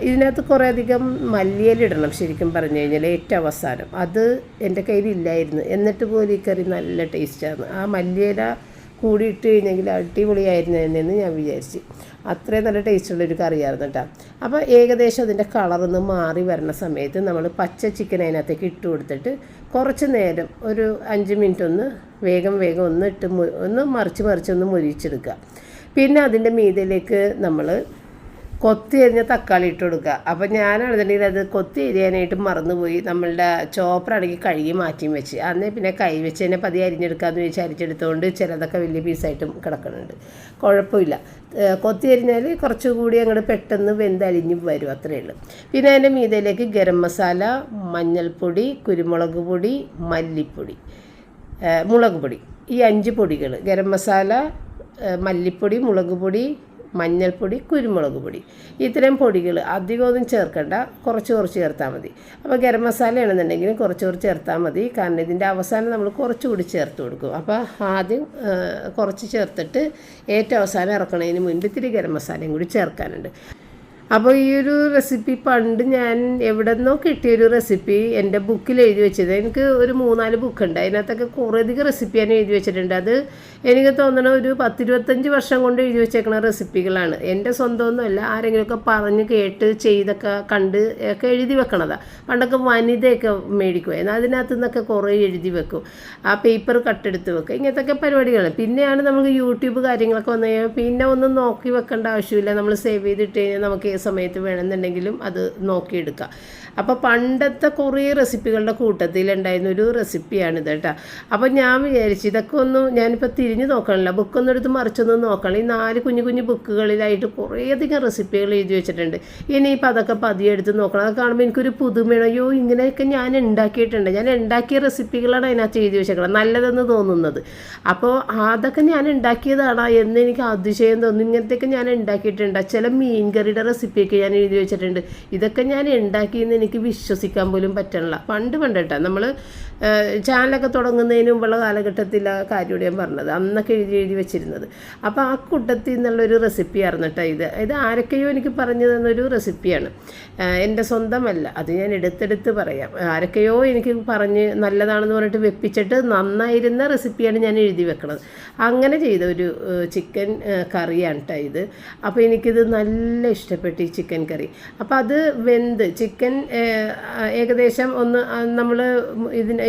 ഇതിനകത്ത് കുറേ അധികം മല്ലിയില ഇടണം ശരിക്കും പറഞ്ഞു കഴിഞ്ഞാൽ ഏറ്റവും അവസാനം. അത് എൻ്റെ കയ്യിലില്ലായിരുന്നു, എന്നിട്ട് പോലും ഈ കറി നല്ല ടേസ്റ്റാണ്. ആ മല്ലിയില കൂടി ഇട്ട് കഴിഞ്ഞെങ്കിൽ അടിപൊളിയായിരുന്നു എന്നു ഞാൻ വിചാരിച്ചു. അത്രയും നല്ല ടേസ്റ്റുള്ളൊരു കറിയായിരുന്നു കേട്ടോ. അപ്പോൾ ഏകദേശം അതിൻ്റെ കളറൊന്ന് മാറി വരുന്ന സമയത്ത് നമ്മൾ പച്ച ചിക്കൻ അതിനകത്തേക്ക് ഇട്ട് കൊടുത്തിട്ട് കുറച്ച് നേരം ഒരു 5 മിനിറ്റ് ഒന്ന് വേഗം ഒന്ന് ഇട്ട് ഒന്ന് മറിച്ച് മുരിച്ചെടുക്കുക. പിന്നെ അതിൻ്റെ മീതയിലേക്ക് നമ്മൾ കൊത്തി എരിഞ്ഞ തക്കാളി ഇട്ട് കൊടുക്കുക. അപ്പോൾ ഞാനാണെന്നുണ്ടെങ്കിൽ അത് കൊത്തി എരിയാനായിട്ട് മറന്നുപോയി. നമ്മളുടെ ചോപ്പറാണെങ്കിൽ കഴുകി മാറ്റിയും വെച്ച് അന്നേ പിന്നെ കൈ വെച്ച് തന്നെ പതി അരിഞ്ഞെടുക്കാമെന്ന് വെച്ച് അരിച്ചെടുത്തുകൊണ്ട് ചിലതൊക്കെ വലിയ പീസായിട്ടും കിടക്കുന്നുണ്ട്. കുഴപ്പമില്ല, കൊത്തി എരിഞ്ഞാൽ കുറച്ചുകൂടി അങ്ങോട്ട് പെട്ടെന്ന് വെന്തലിഞ്ഞ് വരും, അത്രയേ ഉള്ളൂ. പിന്നെ അതിൻ്റെ മീതയിലേക്ക് ഗരം മസാല, മഞ്ഞൾപ്പൊടി, കുരുമുളക് പൊടി, മല്ലിപ്പൊടി, മുളക് പൊടി, ഈ 5 പൊടികൾ ഗരം മസാല, മല്ലിപ്പൊടി, മുളക് പൊടി, മഞ്ഞൾപ്പൊടി, കുരുമുളക് പൊടി, ഇത്രയും പൊടികൾ അധികമൊന്നും ചേർക്കണ്ട, കുറച്ച് ചേർത്താൽ മതി. അപ്പോൾ ഗരം മസാല ആണെന്നുണ്ടെങ്കിൽ കുറച്ച് ചേർത്താൽ മതി. കാരണം ഇതിൻ്റെ അവസാനം നമ്മൾ കുറച്ചുകൂടി ചേർത്ത് കൊടുക്കും. അപ്പോൾ ആദ്യം കുറച്ച് ചേർത്തിട്ട് ഏറ്റവും അവസാനം ഇറക്കണതിന് മുൻപ് ഇത്തിരി ഗരം മസാലയും കൂടി ചേർക്കാനുണ്ട്. അപ്പോൾ ഈ ഒരു റെസിപ്പി പണ്ട് ഞാൻ എവിടെ നിന്നോ കിട്ടിയൊരു റെസിപ്പി എൻ്റെ ബുക്കിൽ എഴുതി വെച്ചത്. എനിക്ക് ഒരു 3-4 ബുക്കുണ്ട്, അതിനകത്തൊക്കെ കുറേയധികം റെസിപ്പി ഞാൻ എഴുതി വെച്ചിട്ടുണ്ട്. അത് എനിക്ക് തോന്നണം ഒരു 10-25 വർഷം കൊണ്ട് എഴുതി വെച്ചേക്കുന്ന റെസിപ്പികളാണ്. എൻ്റെ സ്വന്തമൊന്നുമല്ല, ആരെങ്കിലുമൊക്കെ പറഞ്ഞ് കേട്ട് ചെയ്തൊക്കെ കണ്ട് ഒക്കെ എഴുതി വെക്കണതാണ്. പണ്ടൊക്കെ വനിതയൊക്കെ മേടിക്കുമായിരുന്നു, അതിനകത്ത് നിന്നൊക്കെ കുറേ എഴുതി വെക്കും. ആ പേപ്പർ കട്ടെടുത്ത് വെക്കുക, ഇങ്ങനത്തെയൊക്കെ പരിപാടികളാണ്. പിന്നെയാണ് നമുക്ക് യൂട്യൂബ് കാര്യങ്ങളൊക്കെ വന്നു കഴിഞ്ഞാൽ പിന്നെ ഒന്നും നോക്കി വെക്കേണ്ട ആവശ്യമില്ല. നമ്മൾ സേവ് ചെയ്തിട്ട് കഴിഞ്ഞാൽ നമുക്ക് സമയത്ത് വേണമെന്നുണ്ടെങ്കിലും അത് നോക്കിയെടുക്കാം. അപ്പോൾ പണ്ടത്തെ കുറേ റെസിപ്പികളുടെ കൂട്ടത്തിലുണ്ടായിരുന്ന ഒരു റെസിപ്പിയാണിത് കേട്ടോ. അപ്പോൾ ഞാൻ വിചാരിച്ചു ഇതൊക്കെ ഒന്ന് ഞാനിപ്പോൾ തിരിഞ്ഞ് നോക്കണില്ല, ബുക്കൊന്നും എടുത്ത് മറിച്ചൊന്നും നോക്കണം. ഈ 4 കുഞ്ഞു ബുക്കുകളിലായിട്ട് കുറേയധികം റെസിപ്പികൾ എഴുതി വെച്ചിട്ടുണ്ട്. ഇനിയിപ്പോൾ അതൊക്കെ പതിയെ എടുത്ത് നോക്കണം. അത് കാണുമ്പോൾ എനിക്കൊരു പുതുമയാണ്. അയ്യോ ഇങ്ങനെയൊക്കെ ഞാൻ ഉണ്ടാക്കിയിട്ടുണ്ട്, ഞാൻ ഉണ്ടാക്കിയ റെസിപ്പികളാണ് അതിനകത്ത് എഴുതി വെച്ചേക്കണം നല്ലതെന്ന് തോന്നുന്നത്. അപ്പോൾ അതൊക്കെ ഞാൻ ഉണ്ടാക്കിയതാണോ എന്ന് എനിക്ക് അതിശയം തോന്നുന്നു. ഇങ്ങനത്തെയൊക്കെ ഞാൻ ഉണ്ടാക്കിയിട്ടുണ്ട്. ചില മീൻകറിയുടെ റെസിപ്പിയൊക്കെ ഞാൻ എഴുതി വെച്ചിട്ടുണ്ട്. ഇതൊക്കെ ഞാൻ ഉണ്ടാക്കിയെന്ന് എനിക്ക് വിശ്വസിക്കാൻ പോലും പറ്റണില്ല. പണ്ട് കേട്ടോ, നമ്മൾ ചാനലൊക്കെ തുടങ്ങുന്നതിന് മുമ്പുള്ള കാലഘട്ടത്തിൽ ആ കാര്യമോട് ഞാൻ പറഞ്ഞത്, അന്നൊക്കെ എഴുതി വെച്ചിരുന്നത്. അപ്പോൾ ആ കൂട്ടത്തിൽ നിന്നുള്ളൊരു റെസിപ്പിയായിരുന്നു കേട്ടോ ഇത് ആരൊക്കെയോ എനിക്ക് പറഞ്ഞു തന്നൊരു റെസിപ്പിയാണ്, എൻ്റെ സ്വന്തമല്ല. അത് ഞാൻ എടുത്തെടുത്ത് പറയാം. ആരൊക്കെയോ എനിക്ക് പറഞ്ഞ് നല്ലതാണെന്ന് പറഞ്ഞിട്ട് വെപ്പിച്ചിട്ട് നന്നായിരുന്ന റെസിപ്പിയാണ് ഞാൻ എഴുതി വെക്കണത്. അങ്ങനെ ചെയ്ത ഒരു ചിക്കൻ കറിയാണ് കേട്ടോ ഇത്. അപ്പോൾ എനിക്കിത് നല്ല ഇഷ്ടപ്പെട്ടു ഈ ചിക്കൻ കറി. അപ്പോൾ അത് വെന്ത് ചിക്കൻ ഏകദേശം ഒന്ന് നമ്മൾ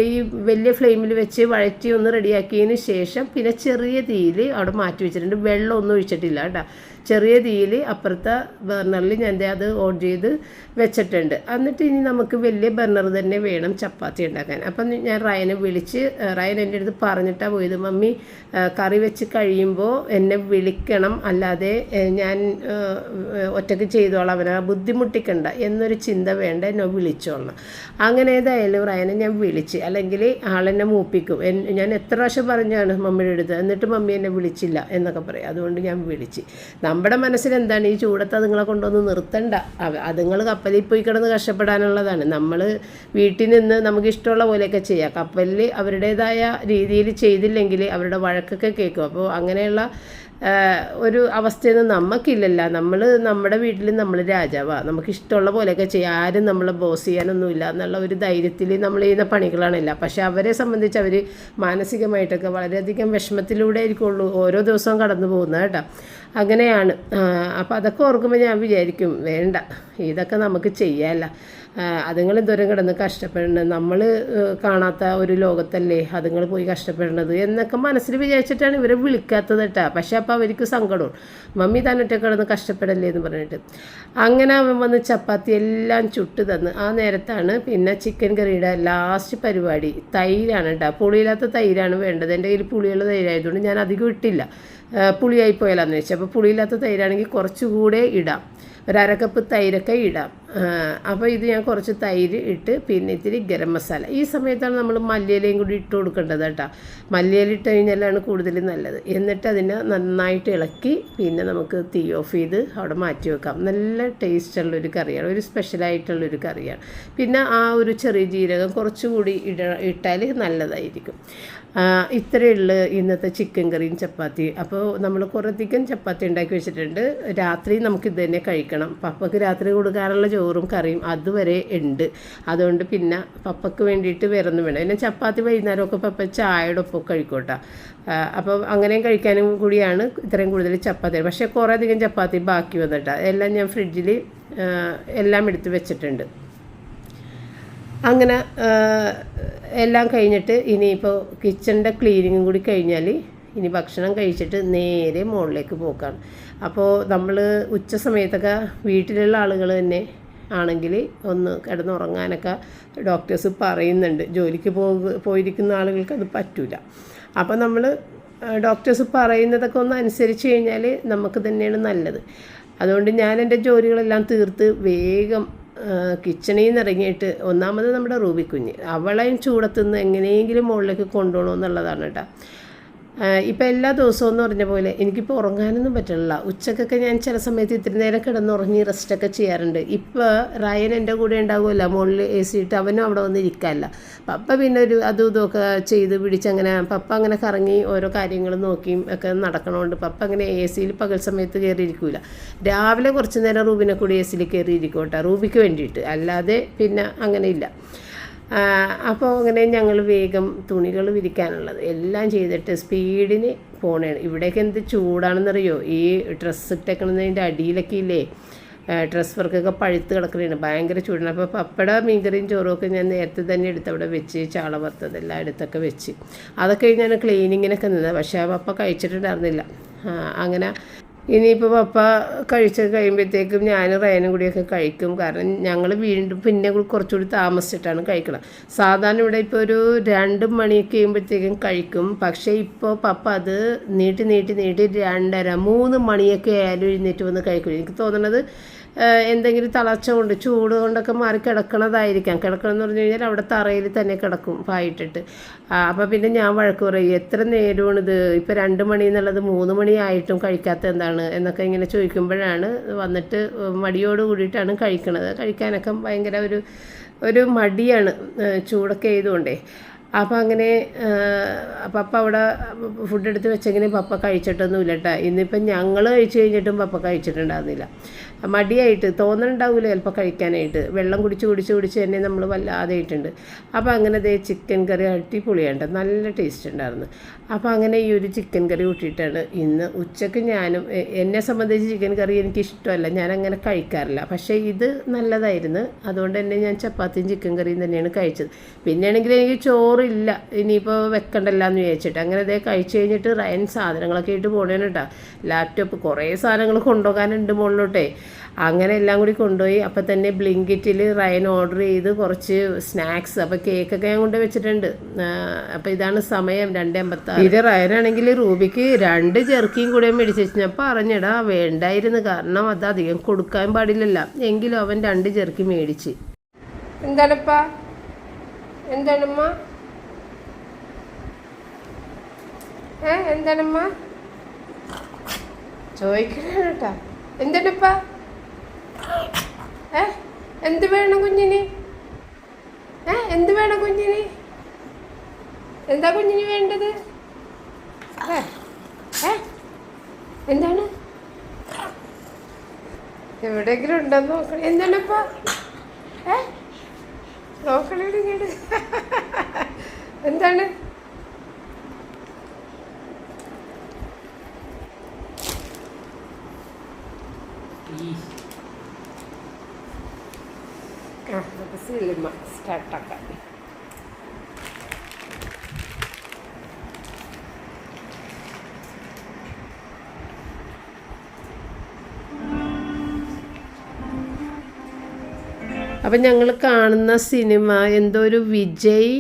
ഈ വലിയ ഫ്ലെയിമിൽ വെച്ച് വഴറ്റി ഒന്ന് റെഡിയാക്കിയതിന് ശേഷം പിന്നെ ചെറിയ തീയിൽ അവിടെ മാറ്റി വെച്ചിട്ടുണ്ട്. വെള്ളമൊന്നും ഒഴിച്ചിട്ടില്ല കേട്ടോ. ചെറിയ തീയിൽ അപ്പുറത്തെ ബർണറിൽ ഞാൻ അത് ഓൺ ചെയ്ത് വെച്ചിട്ടുണ്ട്. എന്നിട്ട് ഇനി നമുക്ക് വലിയ ബർണർ തന്നെ വേണം ചപ്പാത്തി ഉണ്ടാക്കാൻ. അപ്പം ഞാൻ റയനെ വിളിച്ച്, റയൻ എൻ്റെ അടുത്ത് പറഞ്ഞിട്ടാണ് പോയത്, മമ്മി കറി വെച്ച് കഴിയുമ്പോൾ എന്നെ വിളിക്കണം, അല്ലാതെ ഞാൻ ഒറ്റയ്ക്ക് ചെയ്തോളാം, അവനെ ബുദ്ധിമുട്ടിക്കണ്ട എന്നൊരു ചിന്ത വേണ്ട, എന്നെ വിളിച്ചോളണം. അങ്ങനെ ഏതായാലും റയനെ ഞാൻ വിളിച്ച്, അല്ലെങ്കിൽ ആളെന്നെ മൂപ്പിക്കും. ഞാൻ എത്ര പ്രാവശ്യം പറഞ്ഞാണ് മമ്മിയുടെ അടുത്ത്, എന്നിട്ട് മമ്മി എന്നെ വിളിച്ചില്ല എന്നൊക്കെ പറയും. അതുകൊണ്ട് ഞാൻ വിളിച്ച്. നമ്മുടെ മനസ്സിൽ എന്താണ്, ഈ ചൂടത്ത് അതുങ്ങളെ കൊണ്ടൊന്ന് നിർത്തണ്ട, അതുങ്ങൾ കപ്പലിൽ പോയി കിടന്ന് കഷ്ടപ്പെടാനുള്ളതാണ്. നമ്മൾ വീട്ടിൽ നിന്ന് നമുക്ക് ഇഷ്ടമുള്ള പോലെയൊക്കെ ചെയ്യാം. കപ്പലിൽ അവരുടേതായ രീതിയിൽ ചെയ്തില്ലെങ്കിൽ അവരുടെ വഴക്കൊക്കെ കേൾക്കും. അപ്പോൾ അങ്ങനെയുള്ള ഒരു അവസ്ഥയൊന്നും നമുക്കില്ലല്ലോ. നമ്മൾ നമ്മുടെ വീട്ടിൽ നമ്മൾ രാജാവാണ്, നമുക്ക് ഇഷ്ടമുള്ള പോലെയൊക്കെ ചെയ്യാം, ആരും നമ്മളെ ബോസ് ചെയ്യാനൊന്നുമില്ല എന്നുള്ള ഒരു ധൈര്യത്തിൽ നമ്മൾ ചെയ്യുന്ന പണികളാണില്ല. പക്ഷെ അവരെ സംബന്ധിച്ച് അവർ മാനസികമായിട്ടൊക്കെ വളരെയധികം വിഷമത്തിലൂടെ ആയിരിക്കുള്ളൂ ഓരോ ദിവസവും കടന്നു പോകുന്നത് കേട്ടോ. അങ്ങനെയാണ്. അപ്പോൾ അതൊക്കെ ഓർക്കുമ്പോൾ ഞാൻ വിചാരിക്കും, വേണ്ട, ഇതൊക്കെ നമുക്ക് ചെയ്യാമല്ല. അതുങ്ങൾ എന്തോരം കിടന്ന് കഷ്ടപ്പെടുന്നത്, നമ്മൾ കാണാത്ത ഒരു ലോകത്തല്ലേ അതുങ്ങൾ പോയി കഷ്ടപ്പെടുന്നത് എന്നൊക്കെ മനസ്സിൽ വിചാരിച്ചിട്ടാണ് ഇവരെ വിളിക്കാത്തത് കേട്ടോ. പക്ഷെ അപ്പോൾ അവർക്ക് സങ്കടവും, മമ്മി തന്നിട്ട് കിടന്ന് കഷ്ടപ്പെടല്ലേ എന്ന് പറഞ്ഞിട്ട്. അങ്ങനെ അവൻ വന്ന് ചപ്പാത്തി എല്ലാം ചുട്ട് തന്ന്. ആ നേരത്താണ് പിന്നെ ചിക്കൻ കറിയുടെ ലാസ്റ്റ് പരിപാടി. തൈരാണ് കേട്ടോ, പുളിയില്ലാത്ത തൈരാണ് വേണ്ടത്. എൻ്റെ കയ്യിൽ പുളിയുള്ള തൈരായതുകൊണ്ട് ഞാൻ അധികം ഇട്ടില്ല, പുളിയായി പോയാലാന്ന് വെച്ചാൽ. അപ്പോൾ പുളിയില്ലാത്ത തൈരാണെങ്കിൽ കുറച്ചുകൂടെ ഇടാം, ഒരു അരക്കപ്പ് തൈരൊക്കെ ഇടാം. അപ്പോൾ ഇത് ഞാൻ കുറച്ച് തൈര് ഇട്ട്, പിന്നെ ഇത്തിരി ഗരം മസാല. ഈ സമയത്താണ് നമ്മൾ മല്ലിയിലയും കൂടി ഇട്ട് കൊടുക്കേണ്ടത് കേട്ടോ. മല്ലിയില ഇട്ട് കഴിഞ്ഞാലാണ് കൂടുതൽ നല്ലത്. എന്നിട്ട് അതിനെ നന്നായിട്ട് ഇളക്കി പിന്നെ നമുക്ക് തീ ഓഫ് ചെയ്ത് അവിടെ മാറ്റി വെക്കാം. നല്ല ടേസ്റ്റുള്ളൊരു കറിയാണ്, ഒരു സ്പെഷ്യലായിട്ടുള്ളൊരു കറിയാണ്. പിന്നെ ആ ഒരു ചെറിയ ജീരകം കുറച്ചുകൂടി ഇട്ടാൽ നല്ലതായിരിക്കും. ഇത്രയേ ഉള്ളൂ ഇന്നത്തെ ചിക്കൻ കറിയും ചപ്പാത്തി. അപ്പോൾ നമ്മൾ കുറേയധികം ചപ്പാത്തി ഉണ്ടാക്കി വെച്ചിട്ടുണ്ട്. രാത്രി നമുക്കിത് തന്നെ കഴിക്കണം. പപ്പയ്ക്ക് രാത്രി കൊടുക്കാറുള്ള ചോറും കറിയും അതുവരെ ഉണ്ട്. അതുകൊണ്ട് പിന്നെ പപ്പയ്ക്ക് വേണ്ടിയിട്ട് വേറെ ഒന്നും വേണം. പിന്നെ ചപ്പാത്തി വൈകുന്നേരമൊക്കെ പപ്പ ചായയുടെ ഒപ്പം കഴിക്കോട്ടെ. അപ്പോൾ അങ്ങനെയും കഴിക്കാനും കൂടിയാണ് ഇത്രയും കൂടുതൽ ചപ്പാത്തി. പക്ഷേ കുറേയധികം ചപ്പാത്തി ബാക്കി വന്നിട്ടാണ്. എല്ലാം ഞാൻ ഫ്രിഡ്ജിൽ എല്ലാം എടുത്ത് വെച്ചിട്ടുണ്ട്. അങ്ങനെ എല്ലാം കഴിഞ്ഞിട്ട് ഇനിയിപ്പോൾ കിച്ചണിൻ്റെ ക്ലീനിങ്ങും കൂടി കഴിഞ്ഞാൽ ഇനി ഭക്ഷണം കഴിച്ചിട്ട് നേരെ മുകളിലേക്ക് പോക്കാണ്. അപ്പോൾ നമ്മൾ ഉച്ച സമയത്തൊക്കെ വീട്ടിലുള്ള ആളുകൾ തന്നെ ആണെങ്കിൽ ഒന്ന് കിടന്നുറങ്ങാനൊക്കെ ഡോക്ടേഴ്സ് പറയുന്നുണ്ട്. ജോലിക്ക് പോയിരിക്കുന്ന ആളുകൾക്ക് അത് പറ്റില്ല. അപ്പോൾ നമ്മൾ ഡോക്ടേഴ്സ് പറയുന്നതൊക്കെ ഒന്ന് അനുസരിച്ച് കഴിഞ്ഞാൽ നമുക്ക് തന്നെയാണ് നല്ലത്. അതുകൊണ്ട് ഞാൻ എൻ്റെ ജോലികളെല്ലാം തീർത്ത് വേഗം കിച്ചണിൽ നിന്ന് ഇറങ്ങിയിട്ട്, ഒന്നാമത് നമ്മുടെ റൂബി കുഞ്ഞ്, അവളെയും ചൂടത്തുനിന്ന് എങ്ങനെയെങ്കിലും മുകളിലേക്ക് കൊണ്ടുപോകണമെന്നുള്ളതാണ് കേട്ടോ. ഇപ്പം എല്ലാ ദിവസവും എന്ന് പറഞ്ഞ പോലെ എനിക്കിപ്പോൾ ഉറങ്ങാനൊന്നും പറ്റില്ല. ഉച്ചക്കൊക്കെ ഞാൻ ചില സമയത്ത് ഇത്തിരി നേരം കിടന്നുറങ്ങി റെസ്റ്റൊക്കെ ചെയ്യാറുണ്ട്. ഇപ്പോൾ റയൻ എൻ്റെ കൂടെ ഉണ്ടാകുമല്ലോ, മുകളിൽ എ സി ഇട്ട് അവനും അവിടെ വന്ന് ഇരിക്കാമല്ല. പപ്പ പിന്നെ ഒരു അതും ഇതൊക്കെ ചെയ്ത് പിടിച്ചങ്ങനെ പപ്പ അങ്ങനെ കറങ്ങി ഓരോ കാര്യങ്ങൾ നോക്കിയും ഒക്കെ നടക്കണോണ്ട് പപ്പ അങ്ങനെ എ സിയിൽ പകൽ സമയത്ത് കയറിയിരിക്കില്ല. രാവിലെ കുറച്ച് നേരം റൂബിനെ കൂടി എ സിയിൽ കയറിയിരിക്കും കേട്ടോ, റൂബിക്ക് വേണ്ടിയിട്ട്. അല്ലാതെ പിന്നെ അങ്ങനെയില്ല. അപ്പോൾ അങ്ങനെ ഞങ്ങൾ വേഗം തുണികൾ വിരിക്കാനുള്ളത് എല്ലാം ചെയ്തിട്ട് സ്പീഡിന് പോണേണ്. ഇവിടേക്ക് എന്ത് ചൂടാണെന്നറിയോ, ഈ ഡ്രസ്സ് ഇട്ടേക്കുന്നതിൻ്റെ അടിയിലൊക്കെ ഇല്ലേ ഡ്രസ് വർക്കൊക്കെ പഴുത്ത് കിടക്കുന്നതാണ്, ഭയങ്കര ചൂടാണ്. അപ്പോൾ പപ്പട മീൻകറിയും ചോറുമൊക്കെ ഞാൻ നേരത്തെ തന്നെ എടുത്ത് അവിടെ വെച്ച്, ചാള വറുത്തതെല്ലാം എടുത്തൊക്കെ വെച്ച് അതൊക്കെ ഞാൻ ക്ലീനിങ്ങിനൊക്കെ നിന്നത്. പക്ഷേ ആ പപ്പ കഴിച്ചിട്ടുണ്ടായിരുന്നില്ല. അങ്ങനെ ഇനിയിപ്പോൾ പപ്പ കഴിച്ച് കഴിയുമ്പോഴത്തേക്കും ഞാൻ റയനും കൂടിയൊക്കെ കഴിക്കും. കാരണം ഞങ്ങൾ വീണ്ടും പിന്നെ കുറച്ചുകൂടി താമസിച്ചിട്ടാണ് കഴിക്കണം. സാധാരണ ഇവിടെ ഇപ്പോൾ ഒരു 2 മണിയൊക്കെ കഴിയുമ്പോഴത്തേക്കും കഴിക്കും. പക്ഷേ ഇപ്പോൾ പപ്പ അത് നീട്ടി 2:30 3 മണിയൊക്കെ ആയാലും എഴുന്നേറ്റ് വന്ന് കഴിക്കും. എനിക്ക് തോന്നുന്നത് എന്തെങ്കിലും തളർച്ച കൊണ്ട് ചൂട് കൊണ്ടൊക്കെ മാറി കിടക്കണതായിരിക്കാം. കിടക്കണമെന്ന് പറഞ്ഞു കഴിഞ്ഞാൽ അവിടെ തറയിൽ തന്നെ കിടക്കും പായിട്ടിട്ട്. അപ്പോൾ പിന്നെ ഞാൻ വഴക്ക് പറയും, എത്ര നേരമാണിത്, ഇപ്പോൾ 2 മണി എന്നുള്ളത് 3 മണിയായിട്ടും കഴിക്കാത്ത എന്താണ് എന്നൊക്കെ ഇങ്ങനെ ചോദിക്കുമ്പോഴാണ് വന്നിട്ട് മടിയോട് കൂടിയിട്ടാണ് കഴിക്കണത്. കഴിക്കാനൊക്കെ ഭയങ്കര ഒരു മടിയാണ് ചൂടൊക്കെ ആയതുകൊണ്ടേ. അപ്പോൾ അങ്ങനെ പപ്പ അവിടെ ഫുഡ് എടുത്ത് വെച്ചെങ്കിലും പപ്പ കഴിച്ചിട്ടൊന്നുമില്ല കേട്ടോ. ഇന്നിപ്പം ഞങ്ങൾ കഴിച്ച് കഴിഞ്ഞിട്ടും പപ്പ കഴിച്ചിട്ടുണ്ടാകുന്നില്ല. മടിയായിട്ട് തോന്നലുണ്ടാവില്ല ചിലപ്പോൾ കഴിക്കാനായിട്ട്. വെള്ളം കുടിച്ച് തന്നെ നമ്മൾ വല്ലാതെയായിട്ടുണ്ട്. അപ്പോൾ അങ്ങനെ ദേ ചിക്കൻ കറി അടിപൊളിയുണ്ട്, നല്ല ടേസ്റ്റ് ഉണ്ടായിരുന്നു. അപ്പോൾ അങ്ങനെ ഈ ഒരു ചിക്കൻ കറി കൂട്ടിയിട്ടാണ് ഇന്ന് ഉച്ചയ്ക്ക് ഞാനും. എന്നെ സംബന്ധിച്ച് ചിക്കൻ കറി എനിക്ക് ഇഷ്ടമല്ല, ഞാനങ്ങനെ കഴിക്കാറില്ല. പക്ഷേ ഇത് നല്ലതായിരുന്നു, അതുകൊണ്ട് തന്നെ ഞാൻ ചപ്പാത്തിയും ചിക്കൻ കറിയും തന്നെയാണ് കഴിച്ചത്. പിന്നെയാണെങ്കിൽ എനിക്ക് ചോറില്ല, ഇനിയിപ്പോൾ വെക്കണ്ടല്ലോ എന്ന് വിചാരിച്ചിട്ട് അങ്ങനെ അതേ കഴിച്ച് കഴിഞ്ഞിട്ട് റയൻ സാധനങ്ങളൊക്കെ ആയിട്ട് പോകണേന് കേട്ടോ. ലാപ്ടോപ്പ് കുറേ സാധനങ്ങൾ കൊണ്ടുപോകാനുണ്ട് മുകളിലോട്ടേ. അങ്ങനെ എല്ലാം കൂടി കൊണ്ടുപോയി. അപ്പോൾ തന്നെ ബ്ലിങ്കിറ്റിൽ റയൻ ഓർഡർ ചെയ്ത് കുറച്ച് സ്നാക്സ്, അപ്പോൾ കേക്കൊക്കെ ഞാൻ കൊണ്ട് വെച്ചിട്ടുണ്ട്. അപ്പോൾ ഇതാണ് സമയം 2:56. ഇത് റയനാണെങ്കിൽ റൂബിക്ക് 2 ജെർക്കിയും കൂടെ മേടിച്ച് വെച്ച് ഞാൻ പറഞ്ഞിടാ വേണ്ടായിരുന്നു, കാരണം അത് അധികം കൊടുക്കാൻ പാടില്ലല്ലോ. എങ്കിലും അവൻ 2 ജെർക്കി മേടിച്ച്. എന്താണപ്പാ? എന്താണമ്മ? എന്താണമ്മ ചോദിക്കണ കേട്ടാ? എന്താണപ്പാ? എന്ത് വേണം കുഞ്ഞിന്? എന്ത് വേണം കുഞ്ഞിന്? എന്താ കുഞ്ഞിന് വേണ്ടത്? എന്താണ്? എവിടെയെങ്കിലും ഉണ്ടെന്ന് നോക്കണേ. എന്താണിപ്പാ? നോക്കണേ ഇങ്ങോട്ട്. എന്താണ്? സിനിമ സ്റ്റാർട്ടാക്കാം. അപ്പം ഞങ്ങൾ കാണുന്ന സിനിമ എന്തോ ഒരു വിജയ്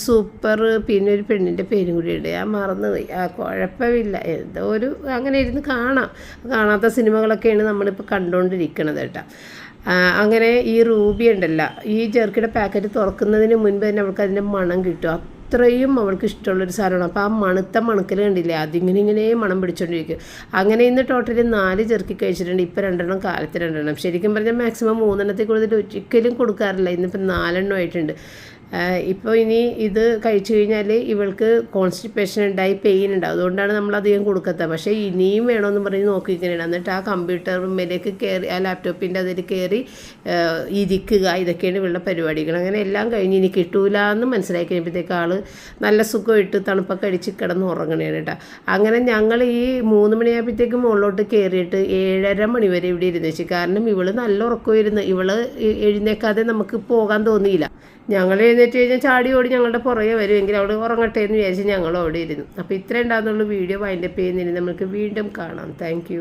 സൂപ്പർ, പിന്നെ ഒരു പെണ്ണിൻ്റെ പേരും കൂടി ഉണ്ട്, ഞാൻ മറന്നുപോയി. കുഴപ്പമില്ല, എന്തോ ഒരു അങ്ങനെ ഇരുന്ന് കാണാത്ത സിനിമകളൊക്കെയാണ് നമ്മളിപ്പോൾ കണ്ടുകൊണ്ടിരിക്കണത് കേട്ടോ. അങ്ങനെ ഈ റൂബി ഉണ്ടല്ല, ഈ ജെർക്കിയുടെ പാക്കറ്റ് തുറക്കുന്നതിന് മുൻപ് തന്നെ അവൾക്ക് അതിൻ്റെ മണം കിട്ടും. അത്രയും അവൾക്ക് ഇഷ്ടമുള്ളൊരു സാധനമാണ്. അപ്പോൾ ആ മണക്കൽ കണ്ടില്ലേ, അതിങ്ങനെ മണം പിടിച്ചോണ്ടിരിക്കും. അങ്ങനെ ഇന്ന് ടോട്ടലി 4 ജെർക്കി കഴിച്ചിട്ടുണ്ട്. ഇപ്പോൾ 2 കാലത്ത് 2. ശരിക്കും പറഞ്ഞാൽ മാക്സിമം 3 കൂടുതൽ ഒരിക്കലും കൊടുക്കാറില്ല. ഇന്നിപ്പോൾ 4 ആയിട്ടുണ്ട്. ഇപ്പോൾ ഇനി ഇത് കഴിച്ചു കഴിഞ്ഞാൽ ഇവൾക്ക് കോൺസ്റ്റിപ്പേഷൻ ഉണ്ടായി, പെയിൻ ഉണ്ടാവും. അതുകൊണ്ടാണ് നമ്മളധികം കൊടുക്കാത്തത്. പക്ഷേ ഇനിയും വേണമെന്ന് പറഞ്ഞ് നോക്കിയിരിക്കുകയാണ്. എന്നിട്ട് ആ കമ്പ്യൂട്ടറിലേക്ക് കയറി, ആ ലാപ്ടോപ്പിൻ്റെ അതിൽ കയറി ഇരിക്കുക, ഇതൊക്കെയാണ് ഇവളുടെ പരിപാടികൾ. അങ്ങനെ എല്ലാം കഴിഞ്ഞ് ഇനി കിട്ടൂല എന്ന് മനസ്സിലാക്കി കഴിയുമ്പോഴത്തേക്ക് ആൾ നല്ല സുഖമായിട്ട് തണുപ്പൊക്കെ അടിച്ച് കിടന്ന് ഉറങ്ങണേണ് കേട്ടോ. അങ്ങനെ ഞങ്ങൾ ഈ 3 മണിയാകുമ്പോഴത്തേക്കും മുകളിലോട്ട് കയറിയിട്ട് 7:30 മണി വരെ ഇവിടെ ഇരുന്ന് വെച്ചു. കാരണം ഇവള് നല്ല ഉറക്കമായിരുന്നു. ഇവള് എഴുന്നേക്കാതെ നമുക്ക് പോകാൻ തോന്നിയില്ല. ഞങ്ങൾ എഴുന്നേറ്റ് കഴിഞ്ഞാൽ ചാടി ഓടി ഞങ്ങളുടെ പുറകെ വരുമെങ്കിൽ അവൾ ഉറങ്ങട്ടെ എന്ന് വിചാരിച്ച് ഞങ്ങൾ അവിടെ ഇരുന്നു. അപ്പോൾ ഇത്രയും ഉണ്ടാകുന്നുള്ളൂ. വീഡിയോ വൈൻഡപ്പ് ചെയ്യുന്നതിന് നമുക്ക് വീണ്ടും കാണാം. താങ്ക്